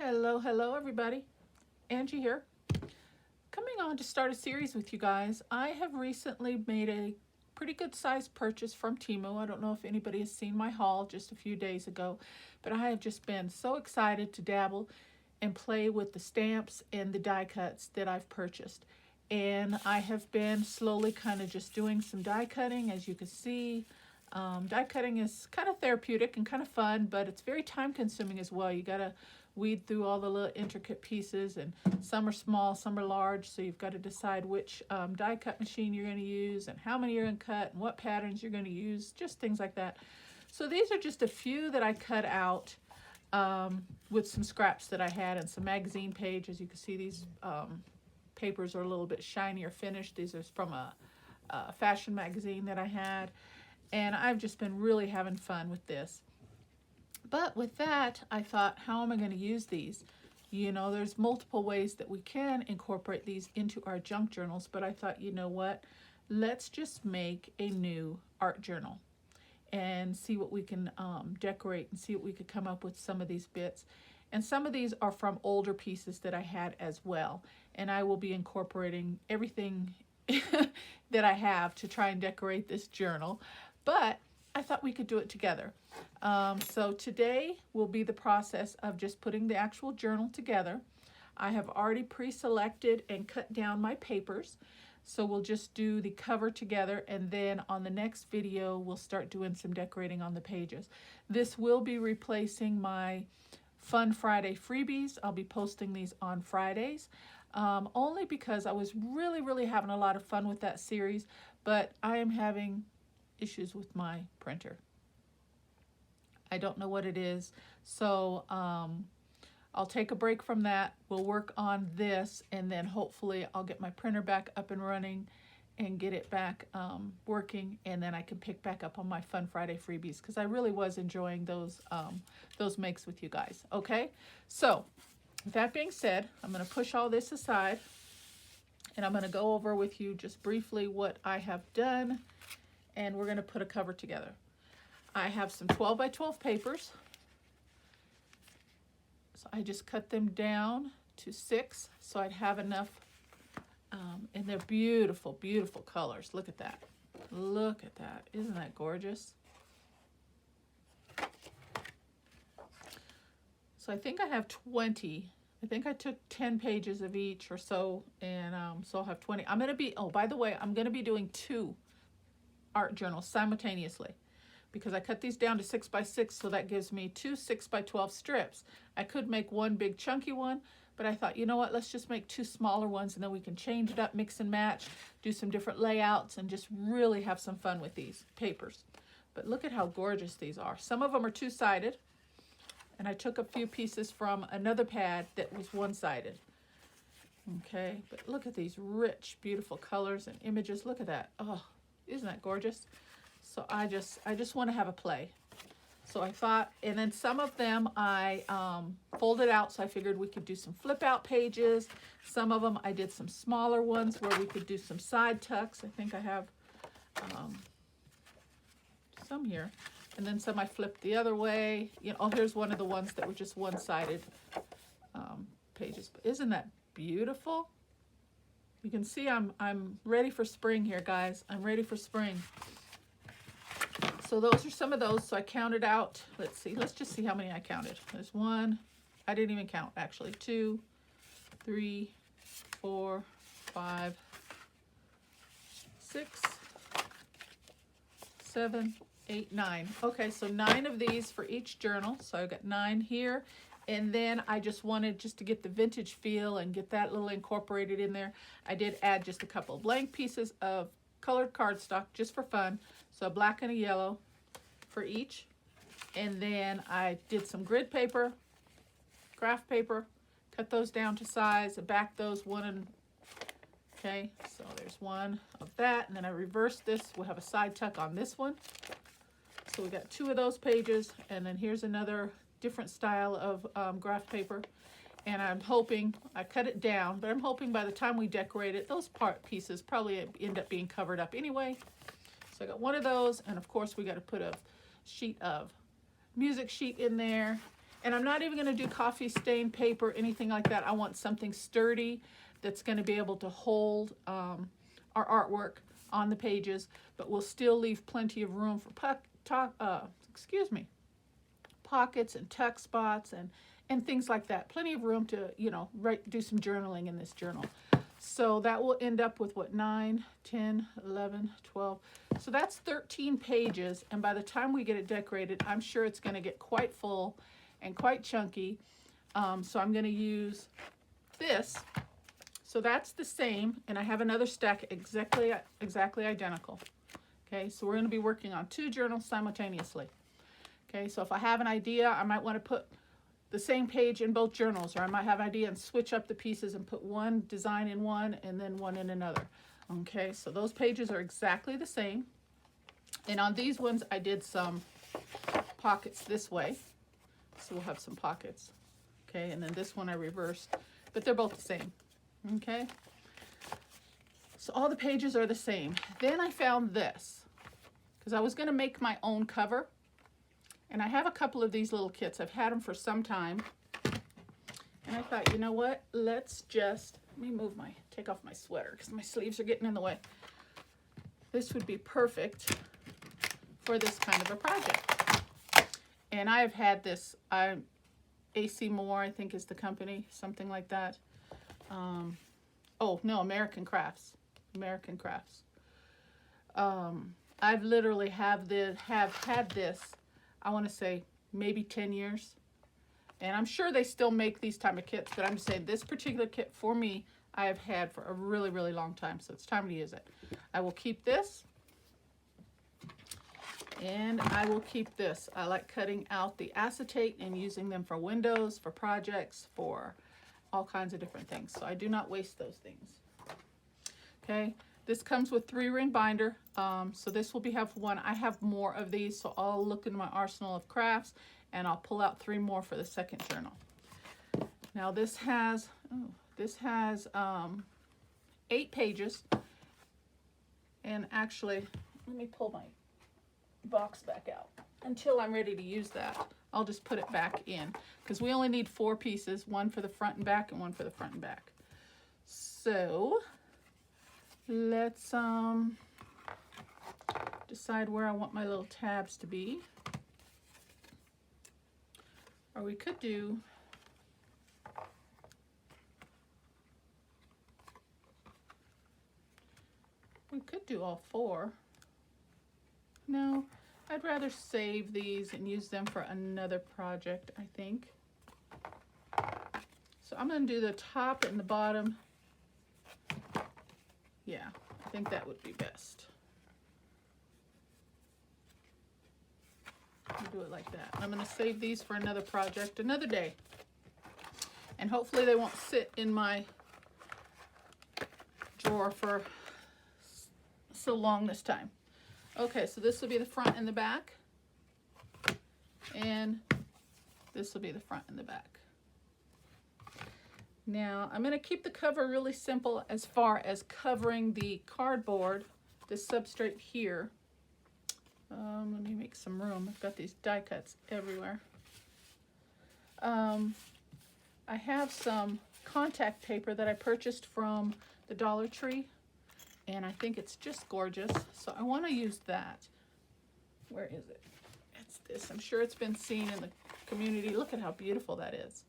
Hello, hello, everybody. Angie here. Coming on to start a series with you guys. I have recently made a pretty good sized purchase from Temu. I don't know if anybody has seen my haul just a few days ago, but I have just been so excited to dabble and play with the stamps and the die cuts that I've purchased. And I have been slowly kind of just doing some die cutting, as you can see. Die cutting is kind of therapeutic and kind of fun, but it's very time consuming as well. You gotta weed through all the little intricate pieces, and some are small, some are large, so you've got to decide which die cut machine you're going to use and how many you're going to cut and what patterns you're going to use, just things like that. So these are just a few that I cut out with some scraps that I had and some magazine pages. You can see these papers are a little bit shinier finished. These are from a fashion magazine that I had, and I've just been really having fun with this. But with that, I thought, how am I going to use these? You know, there's multiple ways that we can incorporate these into our junk journals, but I thought, you know what? Let's just make a new art journal and see what we can decorate and see what we could come up with some of these bits. And some of these are from older pieces that I had as well. And I will be incorporating everything that I have to try and decorate this journal. But I thought we could do it together. So today will be the process of just putting the actual journal together. I have already pre-selected and cut down my papers. So we'll just do the cover together, and then on the next video we'll start doing some decorating on the pages. This will be replacing my Fun Friday freebies. I'll be posting these on Fridays, only because I was really having a lot of fun with that series, but I am having issues with my printer. I don't know what it is, so I'll take a break from that. We'll work on this, and then hopefully I'll get my printer back up and running and get it back working, and then I can pick back up on my Fun Friday freebies, because I really was enjoying those makes with you guys. Okay, so with that being said, I'm going to push all this aside, and I'm going to go over with you just briefly what I have done, and we're going to put a cover together. I have some 12 by 12 papers. So I just cut them down to 6 so I'd have enough. And they're beautiful, beautiful colors. Look at that. Look at that. Isn't that gorgeous? So I think I have 20. I think I took 10 pages of each or so, and so I'll have 20. I'm going to be, oh, by the way, I'm going to be doing 2 art journals simultaneously, because I cut these down to 6 by 6, so that gives me 2 6 by 12 strips. I could make one big chunky one, but I thought, you know what, let's just make 2 smaller ones, and then we can change it up, mix and match, do some different layouts, and just really have some fun with these papers. But look at how gorgeous these are. Some of them are two-sided, and I took a few pieces from another pad that was one-sided. Okay, but look at these rich, beautiful colors and images. Look at that. Oh, isn't that gorgeous? So I just want to have a play. So I thought, and then some of them I folded out, so I figured we could do some flip out pages. Some of them I did some smaller ones where we could do some side tucks. I think I have some here. And then some I flipped the other way. You know, oh, here's one of the ones that were just one-sided pages. But isn't that beautiful? You can see I'm ready for spring here, guys. I'm ready for spring. So those are some of those. So I counted out. Let's see. Let's just see how many I counted. There's 1. I didn't even count, actually. 2, 3, 4, 5, 6, 7, 8, 9. Okay, so 9 of these for each journal. So I've got 9 here. And then I just wanted just to get the vintage feel and get that little incorporated in there. I did add just a couple of blank pieces of colored cardstock just for fun. So a black and a yellow for each. And then I did some grid paper, graph paper, cut those down to size and back those one and, okay, so there's one of that. And then I reversed this. We'll have a side tuck on this one. So we got 2 of those pages, and then here's another different style of graph paper. And I'm hoping, I cut it down, but I'm hoping by the time we decorate it, those pieces probably end up being covered up anyway. So I got 1 of those, and of course we got to put a sheet of music sheet in there. And I'm not even going to do coffee stain paper, anything like that. I want something sturdy that's going to be able to hold our artwork on the pages, but we'll still leave plenty of room for pockets and tuck spots and things like that. Plenty of room to, you know, do some journaling in this journal. So that will end up with what, 9, 10, 11, 12. So that's 13 pages. And by the time we get it decorated, I'm sure it's going to get quite full and quite chunky. So I'm going to use this. So that's the same. And I have another stack exactly identical. Okay, so we're going to be working on 2 journals simultaneously. Okay, so if I have an idea, I might want to put the same page in both journals, or I might have an idea and switch up the pieces and put one design in one and then one in another. Okay, so those pages are exactly the same. And on these ones, I did some pockets this way. So we'll have some pockets. Okay, and then this one I reversed, but they're both the same. Okay, so all the pages are the same. Then I found this, because I was going to make my own cover. And I have a couple of these little kits. I've had them for some time. And I thought, you know what? Let's just, let me take off my sweater because my sleeves are getting in the way. This would be perfect for this kind of a project. And I've had this, AC Moore, I think is the company, something like that. Oh, no, American Crafts. American Crafts. I've literally have had this, I want to say maybe 10 years. And I'm sure they still make these type of kits, but I'm just saying this particular kit for me, I have had for a really, really long time. So it's time to use it. I will keep this. And I will keep this. I like cutting out the acetate and using them for windows, for projects, for all kinds of different things. So I do not waste those things. Okay. This comes with 3-ring binder, so this will have one. I have more of these, so I'll look in my arsenal of crafts, and I'll pull out 3 more for the second journal. Now this has 8 pages, and actually, let me pull my box back out. Until I'm ready to use that, I'll just put it back in, because we only need 4 pieces, one for the front and back, and one for the front and back. So let's decide where I want my little tabs to be. Or we could do, all 4. No, I'd rather save these and use them for another project, I think. So I'm going to do the top and the bottom. Yeah, I think that would be best. I'll do it like that. I'm going to save these for another project, another day. And hopefully they won't sit in my drawer for so long this time. Okay, so this will be the front and the back. And this will be the front and the back. Now, I'm going to keep the cover really simple as far as covering the cardboard, this substrate here. Let me make some room. I've got these die cuts everywhere. I have some contact paper that I purchased from the Dollar Tree, and I think it's just gorgeous, so I want to use that. Where is it? It's this. I'm sure it's been seen in the community. Look at how beautiful that is.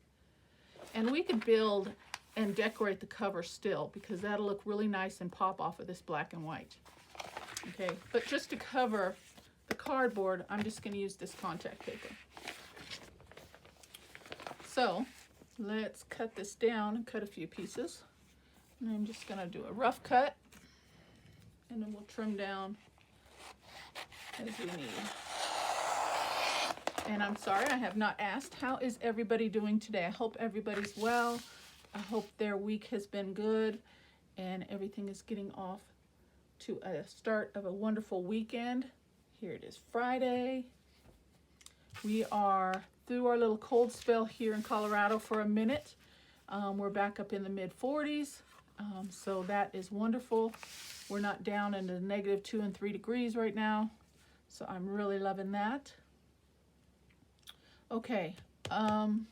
And we could build and decorate the cover still, because that'll look really nice and pop off of this black and white. Okay, but just to cover the cardboard, I'm just going to use this contact paper. So let's cut this down and cut a few pieces. And I'm just going to do a rough cut, and then we'll trim down as we need. And I'm sorry, I have not asked, how is everybody doing today? I hope everybody's well. I hope their week has been good and everything is getting off to a start of a wonderful weekend. Here it is, Friday. We are through our little cold spell here in Colorado for a minute. We're back up in the mid-40s, so that is wonderful. We're not down into -2 and 3 degrees right now, so I'm really loving that. Okay, I'm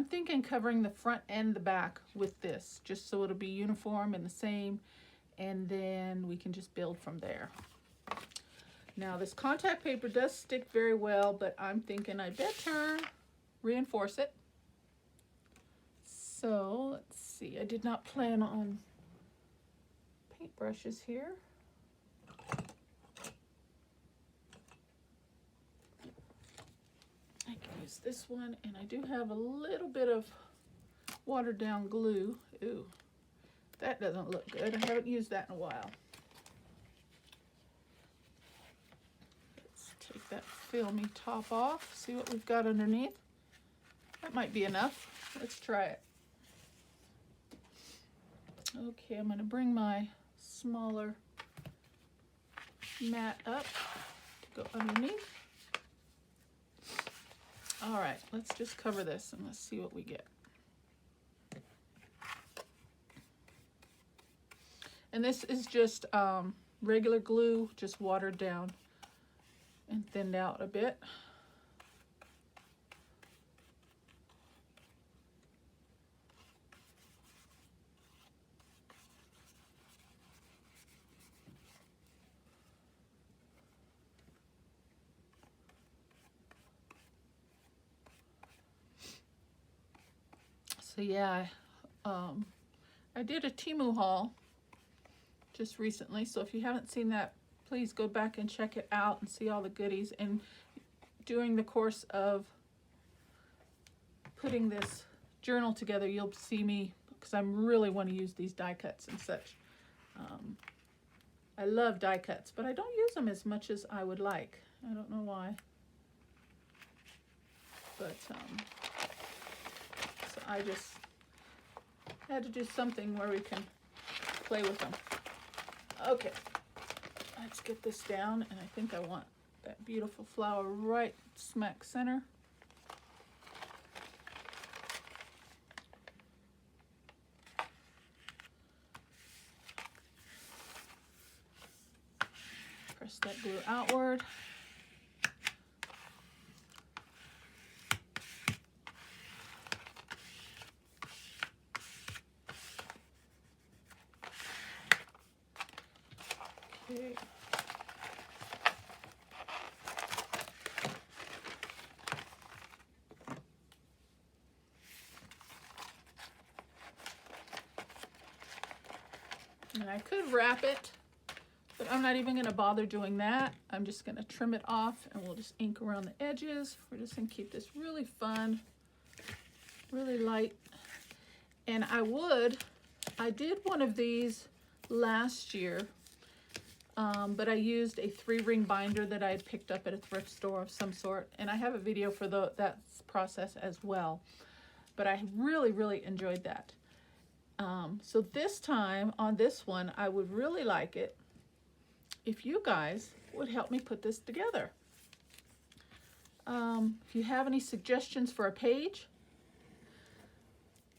thinking covering the front and the back with this, just so it'll be uniform and the same, and then we can just build from there. Now this contact paper does stick very well, but I'm thinking I better reinforce it. So let's see, I did not plan on paintbrushes here. I can use this one, and I do have a little bit of watered down glue. Ooh, that doesn't look good. I haven't used that in a while. Let's take that filmy top off, see what we've got underneath. That might be enough. Let's try it. Okay, I'm going to bring my smaller mat up to go underneath. All right, let's just cover this and let's see what we get. And this is just regular glue, just watered down and thinned out a bit. So yeah, I did a Temu haul just recently, so if you haven't seen that, please go back and check it out and see all the goodies. And during the course of putting this journal together, you'll see me, because I really want to use these die cuts and such. I love die cuts, but I don't use them as much as I would like. I don't know why. But so I just had to do something where we can play with them. Okay, let's get this down, and I think I want that beautiful flower right smack center. Press that glue outward. Okay. And I could wrap it, but I'm not even going to bother doing that. I'm just going to trim it off, and we'll just ink around the edges. We're just going to keep this really fun, really light. And I did one of these last year, but I used a 3-ring binder that I had picked up at a thrift store of some sort, and I have a video for that process as well. But I really, really enjoyed that. So this time on this one, I would really like it if you guys would help me put this together. If you have any suggestions for a page,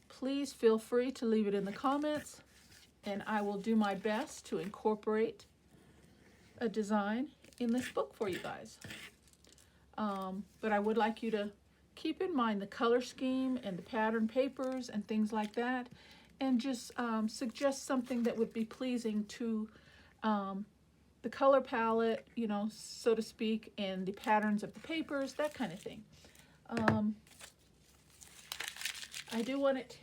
please feel free to leave it in the comments, and I will do my best to incorporate a design in this book for you guys. But I would like you to keep in mind the color scheme and the pattern papers and things like that, and just suggest something that would be pleasing to the color palette, you know, so to speak, and the patterns of the papers, that kind of thing. I do want it,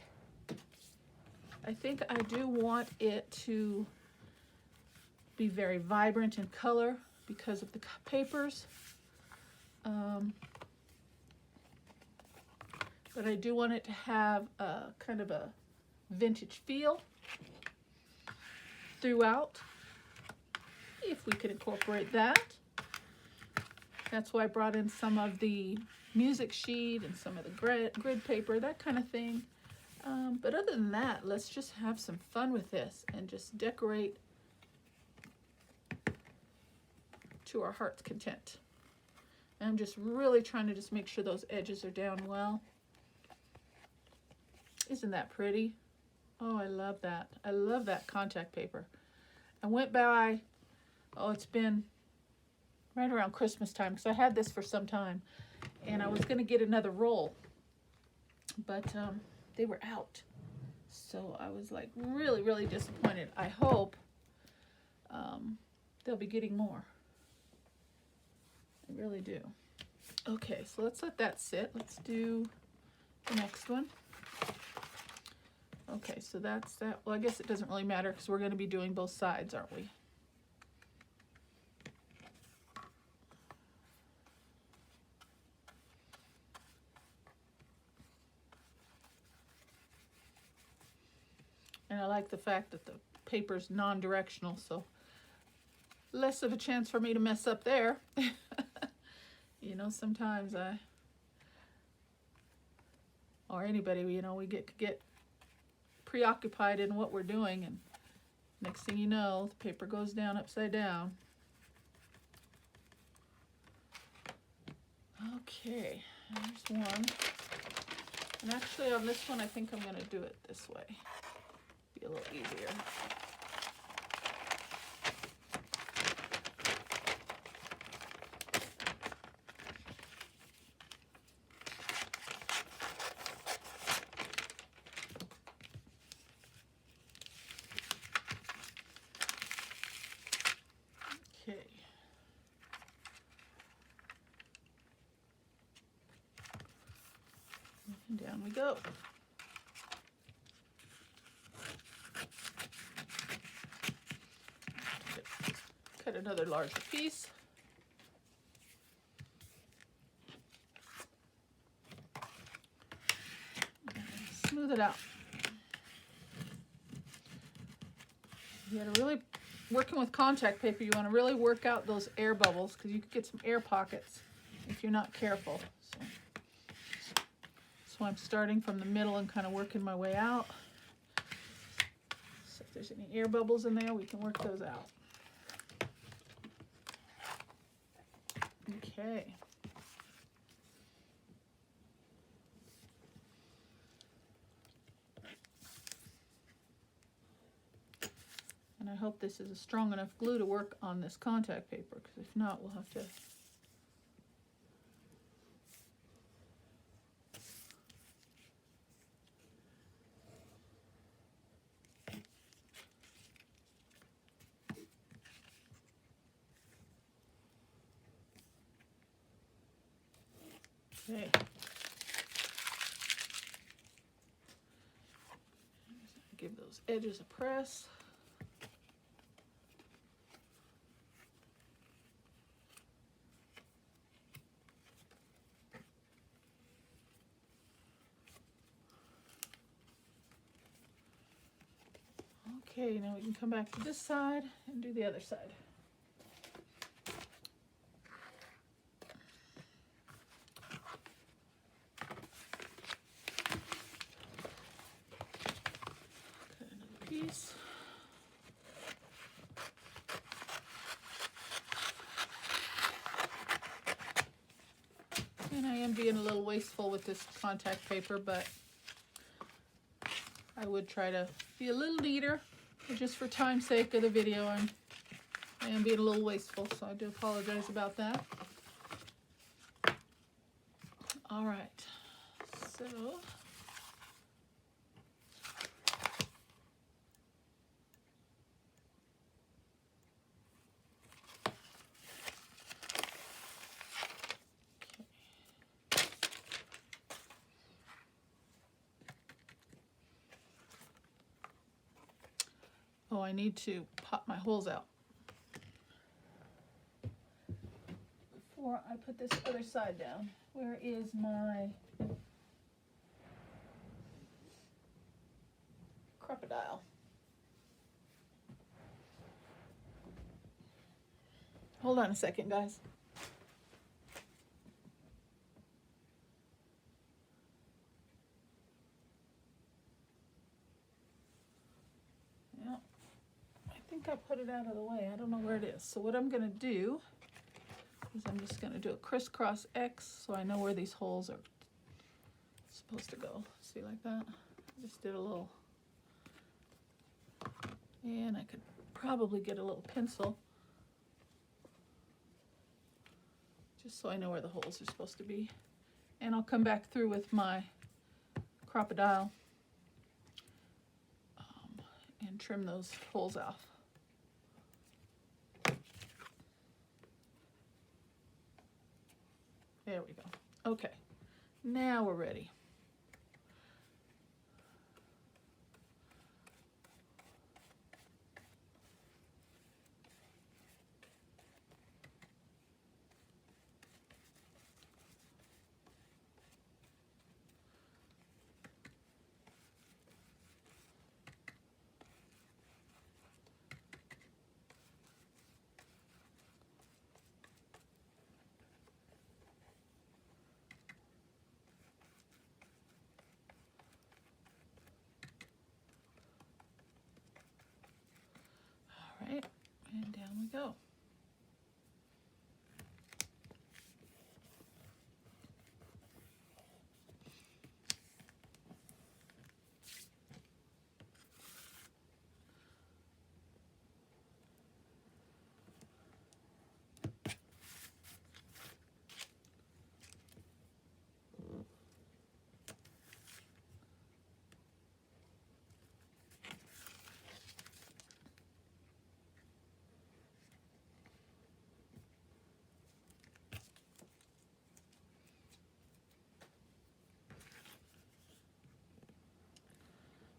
I think I do want it to be very vibrant in color because of the papers. But I do want it to have a kind of a vintage feel throughout, if we could incorporate that. That's why I brought in some of the music sheet and some of the grid paper, that kind of thing. But other than that, let's just have some fun with this and just decorate to our heart's content. And I'm just really trying to just make sure those edges are down well. Isn't that pretty? Oh, I love that. I love that contact paper. I went by, oh, it's been right around Christmas time, because I had this for some time, and I was going to get another roll, but they were out. So I was like really, really disappointed. I hope they'll be getting more. I really do. Okay, so let's let that sit. Let's do the next one. Okay, so that's that. Well, I guess it doesn't really matter because we're going to be doing both sides, aren't we? And I like the fact that the paper's non-directional, so less of a chance for me to mess up there. You know, sometimes or anybody, you know, we get preoccupied in what we're doing, and next thing you know, the paper goes down upside down. Okay, there's one. And actually on this one, I think I'm going to do it this way. Be a little easier. Okay. And down we go. Cut another larger piece. And smooth it out. You gotta really, working with contact paper, you want to really work out those air bubbles because you could get some air pockets if you're not careful. So I'm starting from the middle and kind of working my way out. So if there's any air bubbles in there, we can work those out. Okay. And I hope this is a strong enough glue to work on this contact paper, because if not, we'll have to okay. Give those edges a press. Okay, now we can come back to this side and do the other side. Cut another piece. And I am being a little wasteful with this contact paper, but I would try to be a little neater. Just for time's sake of the video, I am being a little wasteful, so I do apologize about that. All right, so oh, I need to pop my holes out before I put this other side down. Where is my crocodile? Hold on a second, guys. Yeah, I think I put it out of the way. I don't know where it is. So what I'm going to do is I'm just going to do a crisscross X so I know where these holes are supposed to go. See, like that? I just did a little, and I could probably get a little pencil just so I know where the holes are supposed to be. And I'll come back through with my Crop-A-Dile and trim those holes off. There we go. Okay, now we're ready. All right, and down we go.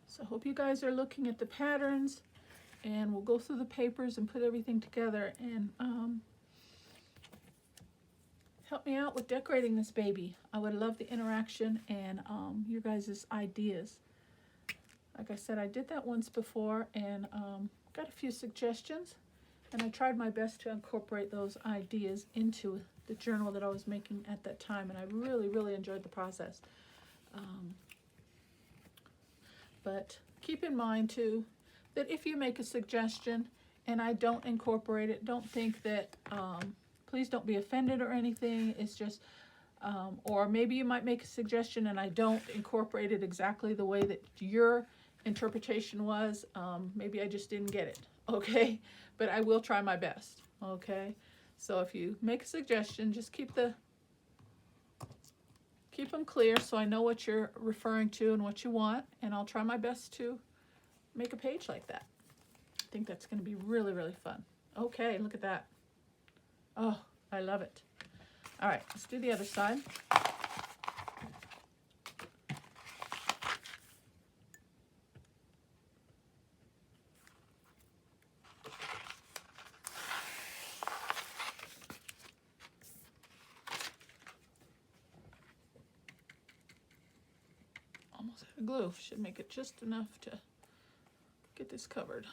So I hope you guys are looking at the patterns, and we'll go through the papers and put everything together, and help me out with decorating this baby. I would love the interaction and your guys' ideas. Like I said, I did that once before and got a few suggestions, and I tried my best to incorporate those ideas into the journal that I was making at that time, and I really, really enjoyed the process. But keep in mind too that if you make a suggestion and I don't incorporate it, don't think that, please don't be offended or anything. It's just, or maybe you might make a suggestion and I don't incorporate it exactly the way that your interpretation was. Maybe I just didn't get it, okay? But I will try my best, okay? So if you make a suggestion, just keep them clear so I know what you're referring to and what you want, and I'll try my best to make a page like that. I think that's going to be really, really fun. Okay, look at that. Oh, I love it. All right, let's do the other side. Almost out of glue. Should make it just enough to get this covered.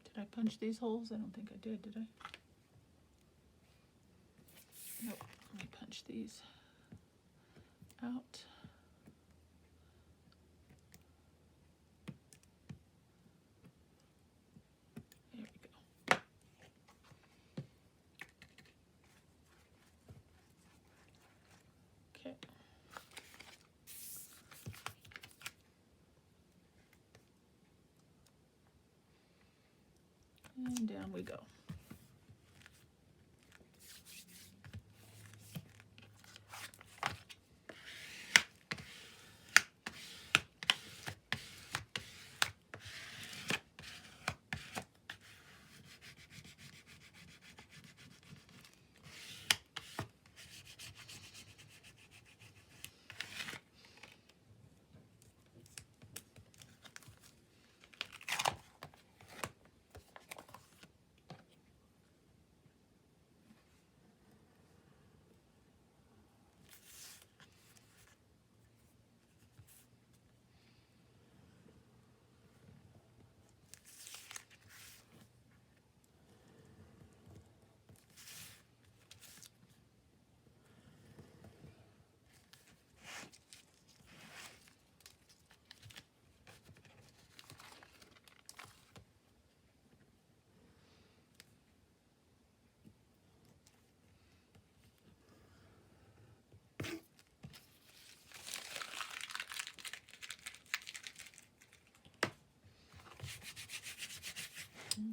Did I punch these holes? I don't think I did I? Nope. Let me punch these out. There we go. Okay. And down we go.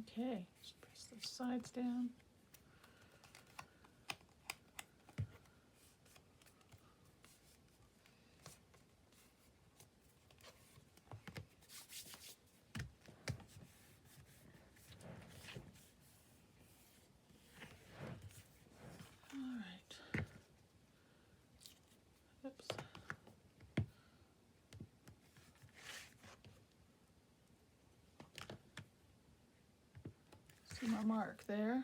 Okay, just press those sides down. All right. Oops. See my mark there.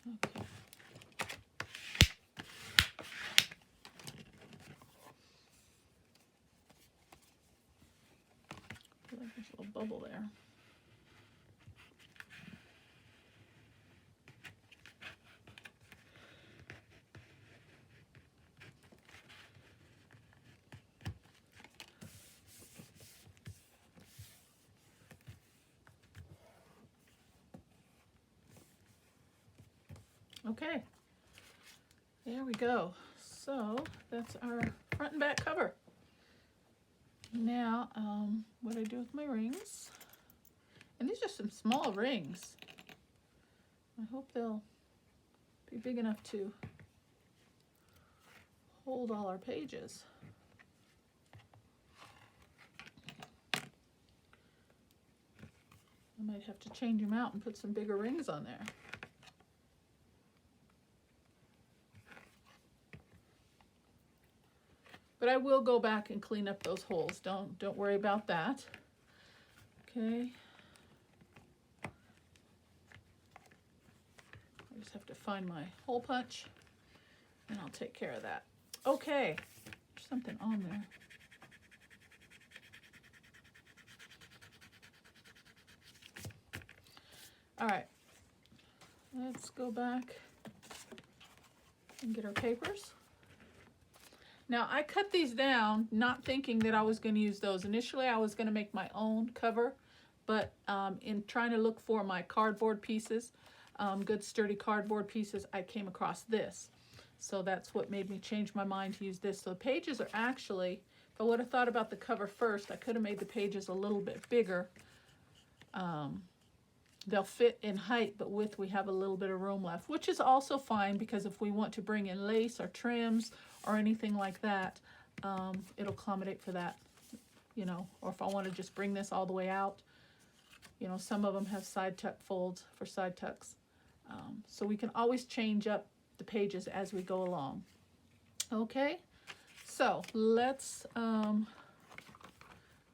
Okay. I feel like there's a little bubble there. Okay, there we go. So that's our front and back cover. Now, what do I do with my rings? And these are some small rings. I hope they'll be big enough to hold all our pages. I might have to change them out and put some bigger rings on there. But I will go back and clean up those holes. Don't worry about that. Okay. I just have to find my hole punch and I'll take care of that. Okay. There's something on there. All right. Let's go back and get our papers. Now, I cut these down not thinking that I was going to use those. Initially, I was going to make my own cover, but in trying to look for my cardboard pieces, good sturdy cardboard pieces, I came across this. So that's what made me change my mind to use this. So the pages are actually, if I would have thought about the cover first, I could have made the pages a little bit bigger. They'll fit in height, but width we have a little bit of room left, which is also fine because if we want to bring in lace or trims or anything like that, it'll accommodate for that, you know, or if I want to just bring this all the way out, you know, some of them have side tuck folds for side tucks. So we can always change up the pages as we go along. Okay, so let's,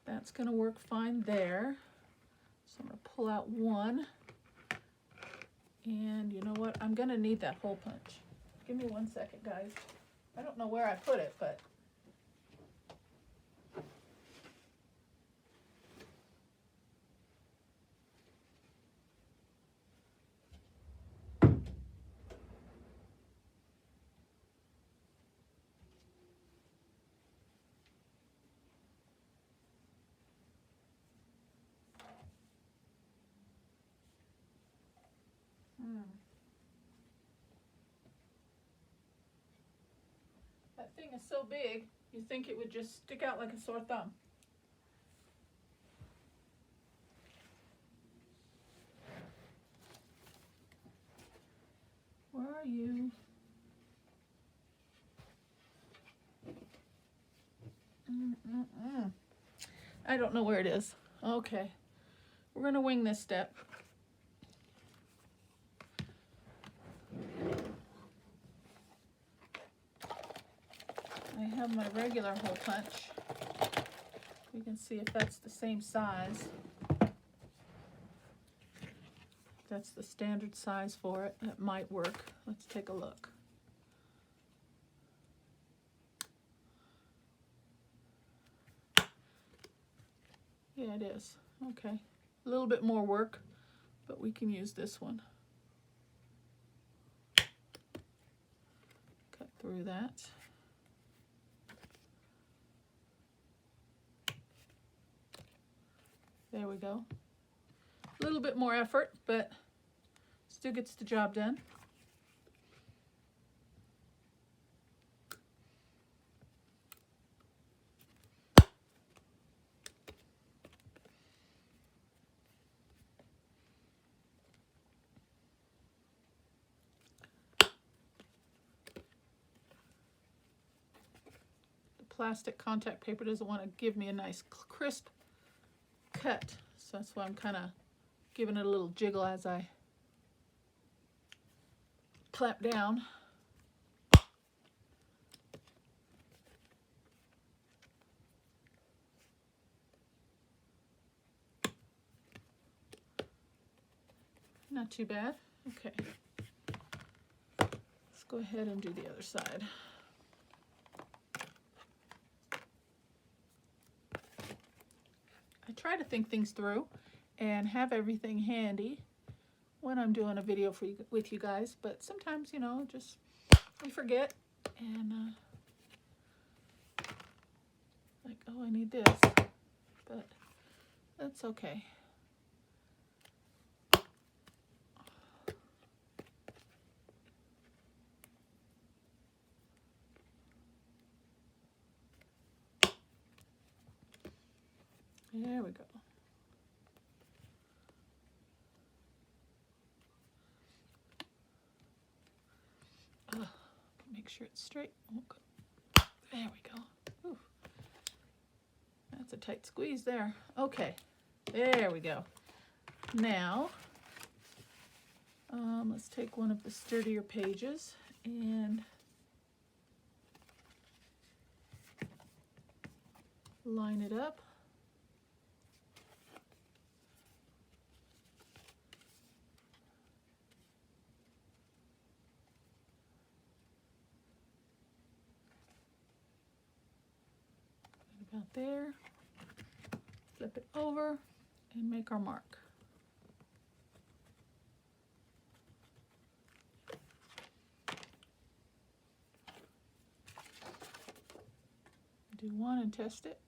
that's going to work fine there. So I'm going to pull out one, and you know what, I'm going to need that hole punch. Give me 1 second, guys. I don't know where I put it, but that thing is so big, you think it would just stick out like a sore thumb. Where are you? I don't know where it is. Okay, we're going to wing this step. I have my regular hole punch. We can see if that's the same size. If that's the standard size for it, that might work. Let's take a look. Yeah, it is. Okay, a little bit more work, but we can use this one. Cut through that. There we go. A little bit more effort, but still gets the job done. plastic contact paper doesn't want to give me a nice crisp cut. So that's why I'm kind of giving it a little jiggle as I clamp down. Not too bad. Okay. Let's go ahead and do the other side. I try to think things through and have everything handy when I'm doing a video for you, with you guys, but sometimes, you know, just we forget and like, oh, I need this, but that's okay. There we go. Make sure it's straight. Okay. There we go. Ooh. That's a tight squeeze there. Okay, there we go. Now, let's take one of the sturdier pages and line it up. About there, flip it over and make our mark. Do one and test it.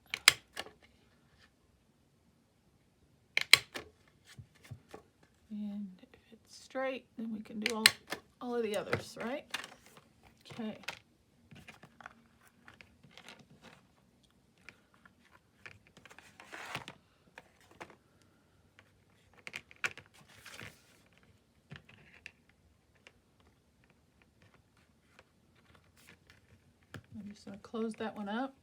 And if it's straight, then we can do all of the others, right? Okay. I'm just going to close that one up.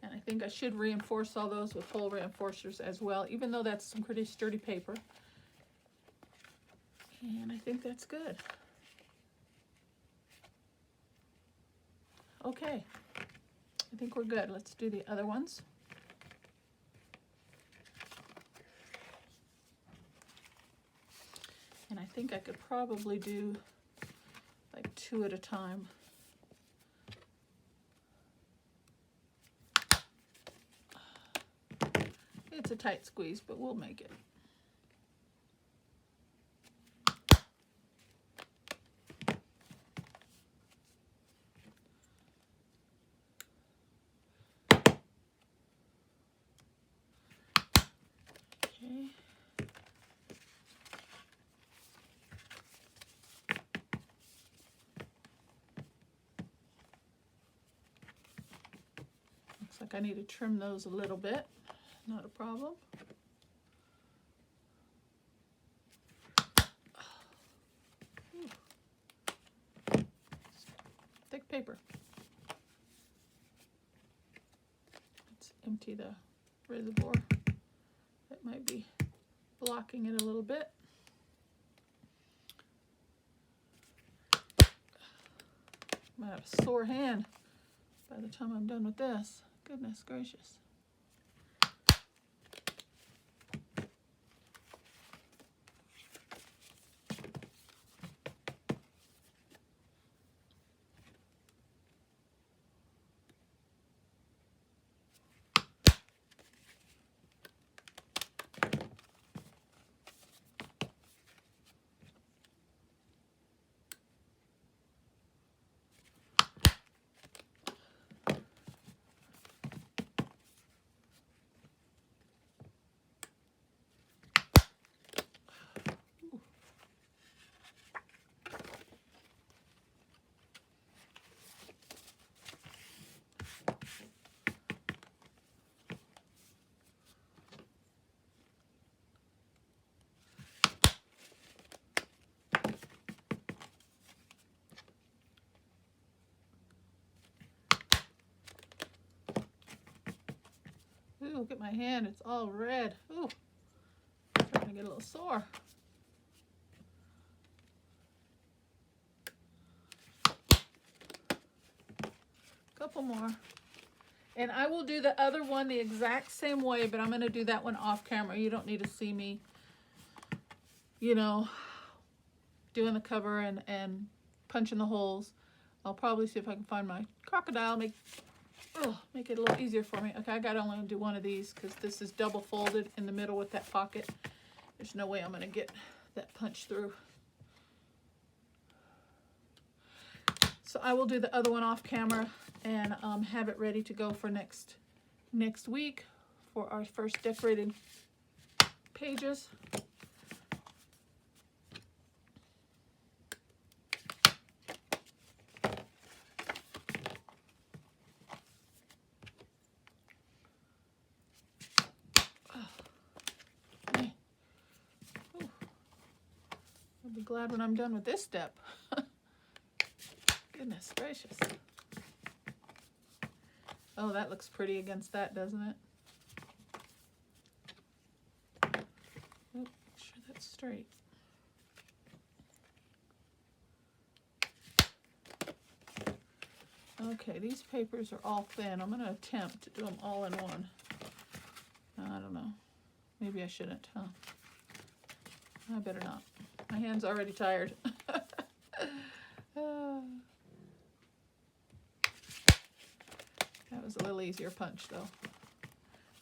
And I think I should reinforce all those with hole reinforcers as well, even though that's some pretty sturdy paper. And I think that's good. Okay, I think we're good. Let's do the other ones. And I think I could probably do like 2 at a time. It's a tight squeeze, but we'll make it. Okay. Looks like I need to trim those a little bit. Not a problem. Thick paper. Let's empty the reservoir. That might be blocking it a little bit. Might have a sore hand by the time I'm done with this. Goodness gracious. look at my hand. It's all red. Ooh, starting to get a little sore. Couple more. And I will do the other one the exact same way, but I'm going to do that one off camera. You don't need to see me, you know, doing the cover and punching the holes. I'll probably see if I can find my crocodile, make it a little easier for me. Okay, I got to only do one of these because this is double folded in the middle with that pocket. There's no way I'm going to get that punch through. So I will do the other one off camera and have it ready to go for next week for our first decorated pages. I'll be glad when I'm done with this step. Goodness gracious. Oh, that looks pretty against that, doesn't it? Oh, make sure that's straight. Okay, these papers are all thin. I'm going to attempt to do them all in one. I don't know. Maybe I shouldn't, huh? I better not. My hand's already tired. That was a little easier punch, though.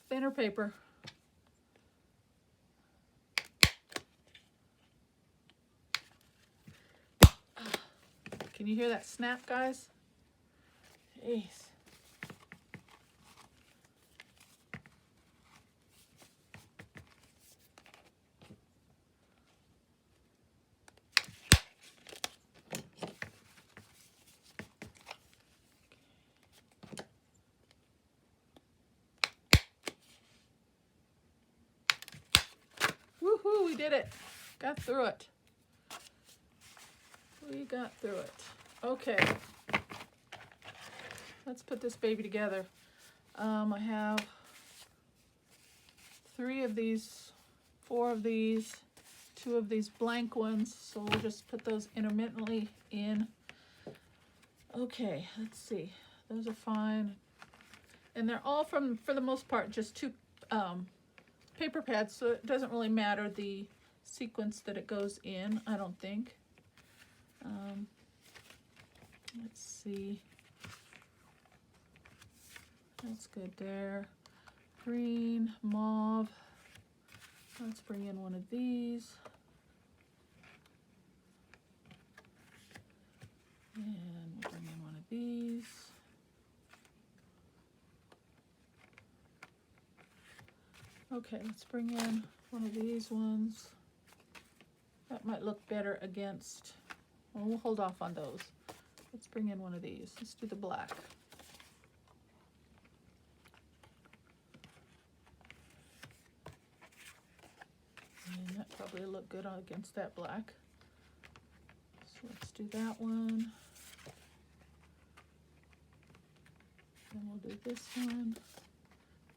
Thinner paper. Can you hear that snap, guys? Jeez. Woohoo, we did it. Got through it. We got through it. Okay. Let's put this baby together. I have 3 of these, 4 of these, 2 of these blank ones, so we'll just put those intermittently in. Okay, let's see. Those are fine. And they're all for the most part, just 2 paper pads, so it doesn't really matter the sequence that it goes in, I don't think. Let's see. That's good there. Green, mauve. Let's bring in one of these. And we'll bring in one of these. Okay, let's bring in one of these ones. That might look better against, well, we'll hold off on those. Let's bring in one of these. Let's do the black. And that probably will look good against that black. So let's do that one. And we'll do this one.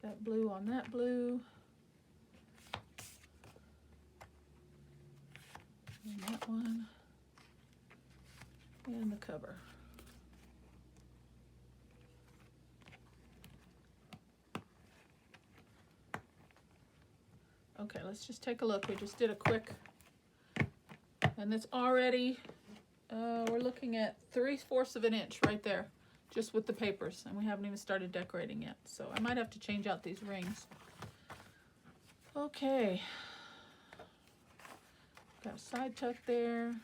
That blue on that blue. And that one. And the cover. Okay, let's just take a look. We just did a quick, and it's already, we're looking at 3/4 of an inch right there, just with the papers, and we haven't even started decorating yet. So I might have to change out these rings. Okay. Got a side tuck there,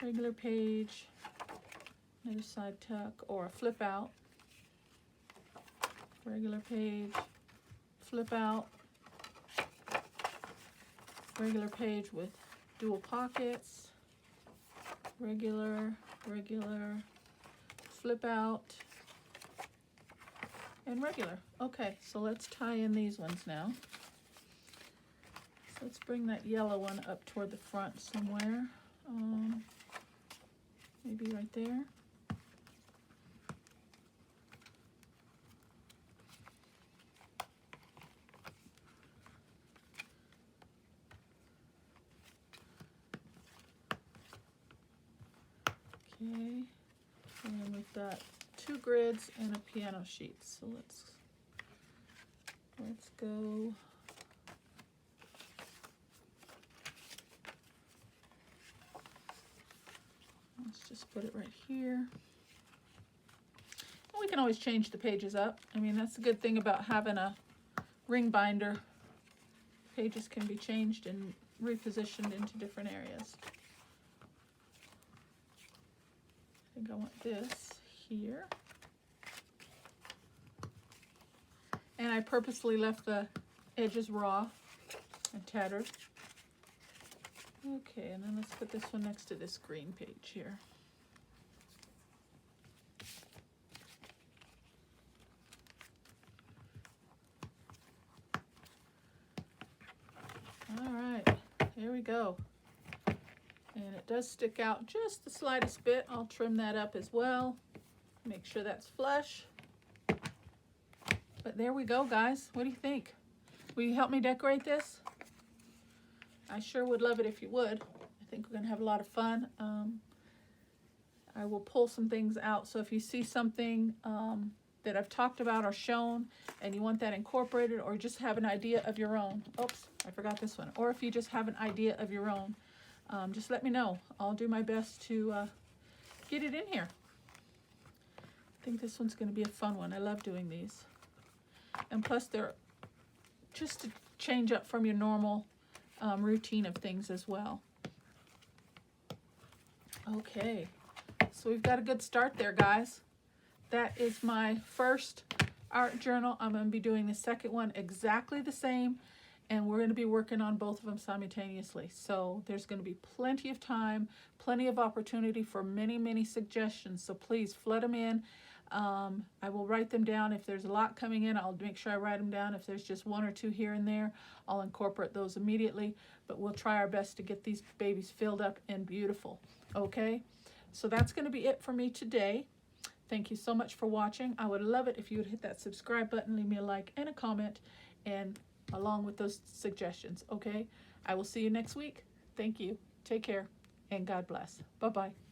regular page, another side tuck, or a flip out, regular page, flip out, regular page with dual pockets, regular, flip out, and regular. Okay, so let's tie in these ones now. So let's bring that yellow one up toward the front somewhere. Maybe right there. Okay, and we've got 2 grids and a piano sheet. So let's go. Let's just put it right here. And we can always change the pages up. I mean, that's the good thing about having a ring binder. Pages can be changed and repositioned into different areas. I think I want this here. And I purposely left the edges raw and tattered. Okay, and then let's put this one next to this green page here. All right, here we go. And it does stick out just the slightest bit. I'll trim that up as well. Make sure that's flush. But there we go, guys. What do you think? Will you help me decorate this? I sure would love it if you would. I think we're going to have a lot of fun. I will pull some things out. So if you see something that I've talked about or shown and you want that incorporated, or just have an idea of your own. Oops, I forgot this one. Or if you just have an idea of your own, just let me know. I'll do my best to get it in here. I think this one's going to be a fun one. I love doing these. And plus they're just to change up from your normal routine of things as well. Okay, so we've got a good start there, guys. That is my first art journal. I'm going to be doing the second one exactly the same, and we're going to be working on both of them simultaneously. So there's going to be plenty of time, plenty of opportunity for many, many suggestions. So please flood them in. I will write them down. If there's a lot coming in, I'll make sure I write them down. If there's just 1 or 2 here and there, I'll incorporate those immediately. But we'll try our best to get these babies filled up and beautiful. Okay? So that's going to be it for me today. Thank you so much for watching. I would love it if you would hit that subscribe button, leave me a like and a comment, and along with those suggestions. Okay? I will see you next week. Thank you. Take care, and God bless. Bye-bye.